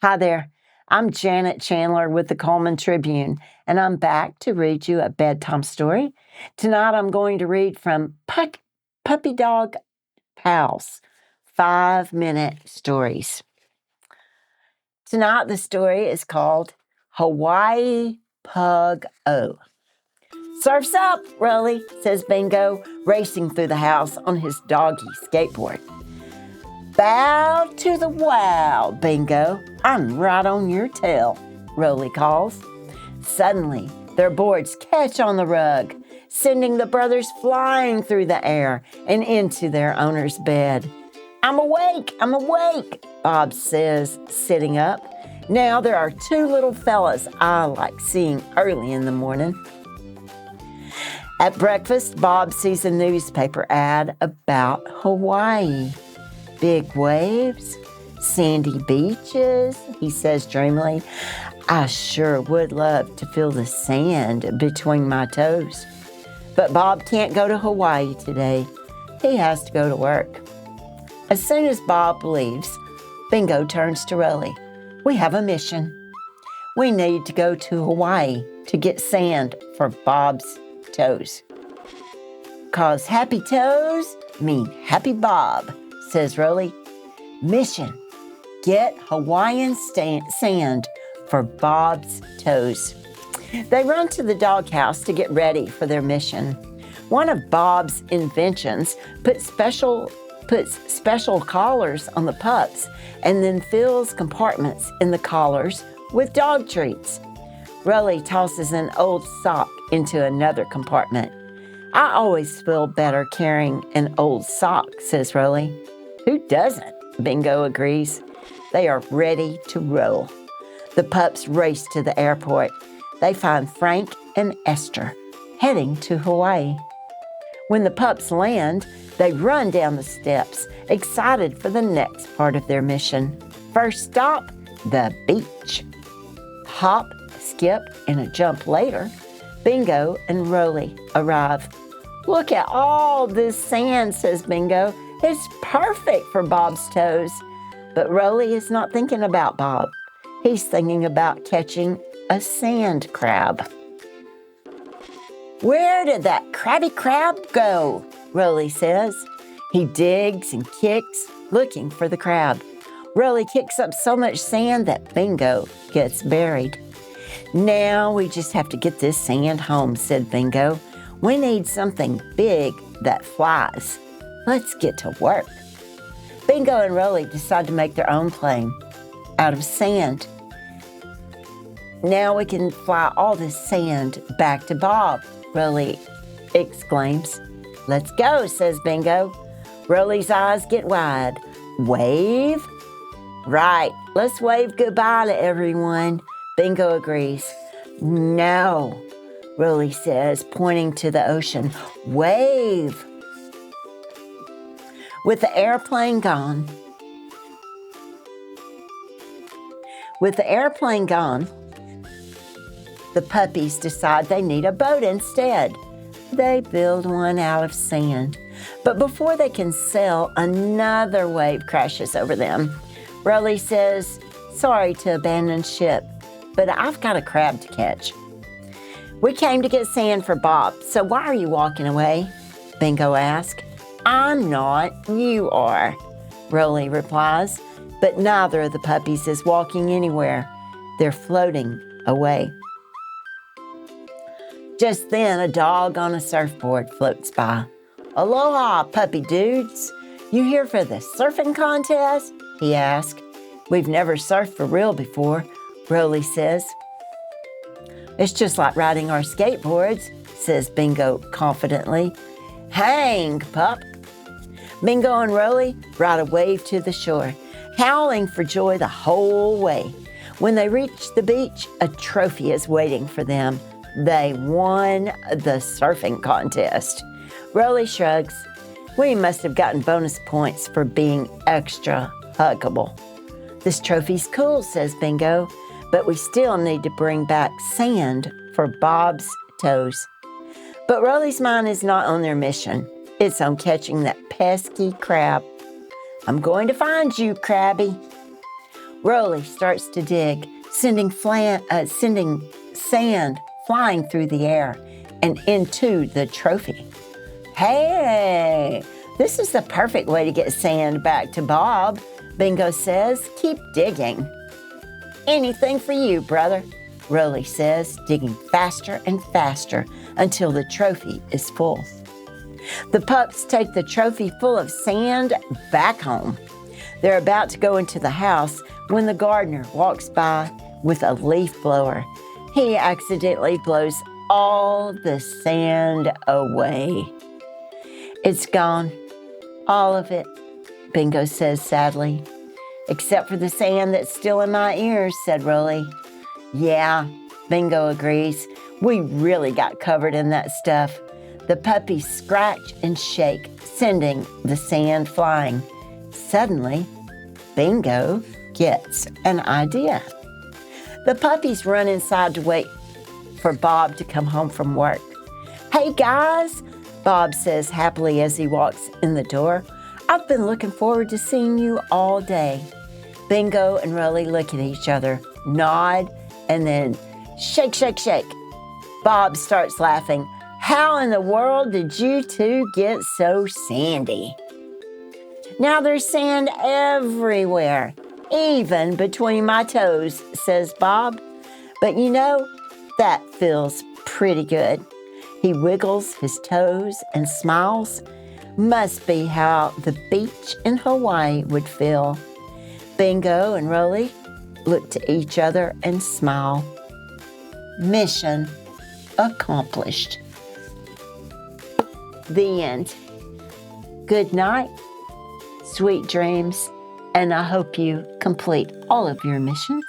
Hi there, I'm Janet Chandler with the Cullman Tribune, and I'm back to read you a bedtime story. Tonight I'm going to read from Puppy Dog Pals, 5-minute stories. Tonight the story is called Hawaii Pug-O. Surf's up, Rolly, says Bingo, racing through the house on his doggy skateboard. Bow to the wow, Bingo. I'm right on your tail, Rolly calls. Suddenly, their boards catch on the rug, sending the brothers flying through the air and into their owner's bed. I'm awake, Bob says, sitting up. Now there are two little fellas I like seeing early in the morning. At breakfast, Bob sees a newspaper ad about Hawaii. Big waves, sandy beaches, he says dreamily. I sure would love to feel the sand between my toes. But Bob can't go to Hawaii today. He has to go to work. As soon as Bob leaves, Bingo turns to Rolly. We have a mission. We need to go to Hawaii to get sand for Bob's toes. 'Cause happy toes mean happy Bob, says Rolly. Mission: get Hawaiian sand for Bob's toes. They run to the doghouse to get ready for their mission. One of Bob's inventions puts special collars on the pups and then fills compartments in the collars with dog treats. Rolly tosses an old sock into another compartment. I always feel better carrying an old sock, says Rolly. Who doesn't? Bingo agrees. They are ready to roll. The pups race to the airport. They find Frank and Esther heading to Hawaii. When the pups land, they run down the steps, excited for the next part of their mission. First stop, the beach. Hop, skip, and a jump later, Bingo and Rolly arrive. Look at all this sand, says Bingo. It's perfect for Bob's toes. But Rolly is not thinking about Bob. He's thinking about catching a sand crab. Where did that crabby crab go? Rolly says. He digs and kicks, looking for the crab. Rolly kicks up so much sand that Bingo gets buried. Now we just have to get this sand home, said Bingo. We need something big that flies. Let's get to work. Bingo and Rolly decide to make their own plane out of sand. Now we can fly all this sand back to Bob, Rolly exclaims. Let's go, says Bingo. Rolly's eyes get wide. Wave? Right, let's wave goodbye to everyone. Bingo agrees. No, Rolly says, pointing to the ocean. Wave. With the airplane gone, the puppies decide they need a boat instead. They build one out of sand. But before they can sail, another wave crashes over them. Rolly says, sorry to abandon ship, but I've got a crab to catch. We came to get sand for Bob, so why are you walking away? Bingo asks. I'm not, you are, Rolly replies, but neither of the puppies is walking anywhere. They're floating away. Just then, a dog on a surfboard floats by. Aloha, puppy dudes. You here for the surfing contest? He asks. We've never surfed for real before, Rolly says. It's just like riding our skateboards, says Bingo confidently. Hang, pup. Bingo and Rolly ride a wave to the shore, howling for joy the whole way. When they reach the beach, a trophy is waiting for them. They won the surfing contest. Rolly shrugs. We must have gotten bonus points for being extra huggable. This trophy's cool, says Bingo, but we still need to bring back sand for Bob's toes. But Rolly's mind is not on their mission. It's on catching that pesky crab. I'm going to find you, Crabby. Rolly starts to dig, sending sand flying through the air and into the trophy. Hey, this is the perfect way to get sand back to Bob, Bingo says. Keep digging. Anything for you, brother, Rolly says, digging faster and faster until the trophy is full. The pups take the trophy full of sand back home. They're about to go into the house when the gardener walks by with a leaf blower. He accidentally blows all the sand away. It's gone, all of it, Bingo says sadly. Except for the sand that's still in my ears, said Rolly. Yeah, Bingo agrees. We really got covered in that stuff. The puppies scratch and shake, sending the sand flying. Suddenly, Bingo gets an idea. The puppies run inside to wait for Bob to come home from work. Hey guys, Bob says happily as he walks in the door. I've been looking forward to seeing you all day. Bingo and Rolly look at each other, nod, and then shake, shake, shake. Bob starts laughing. How in the world did you two get so sandy? Now there's sand everywhere, even between my toes, says Bob. But you know, that feels pretty good. He wiggles his toes and smiles. Must be how the beach in Hawaii would feel. Bingo and Rolly look to each other and smile. Mission accomplished. The end. Good night, sweet dreams, and I hope you complete all of your missions.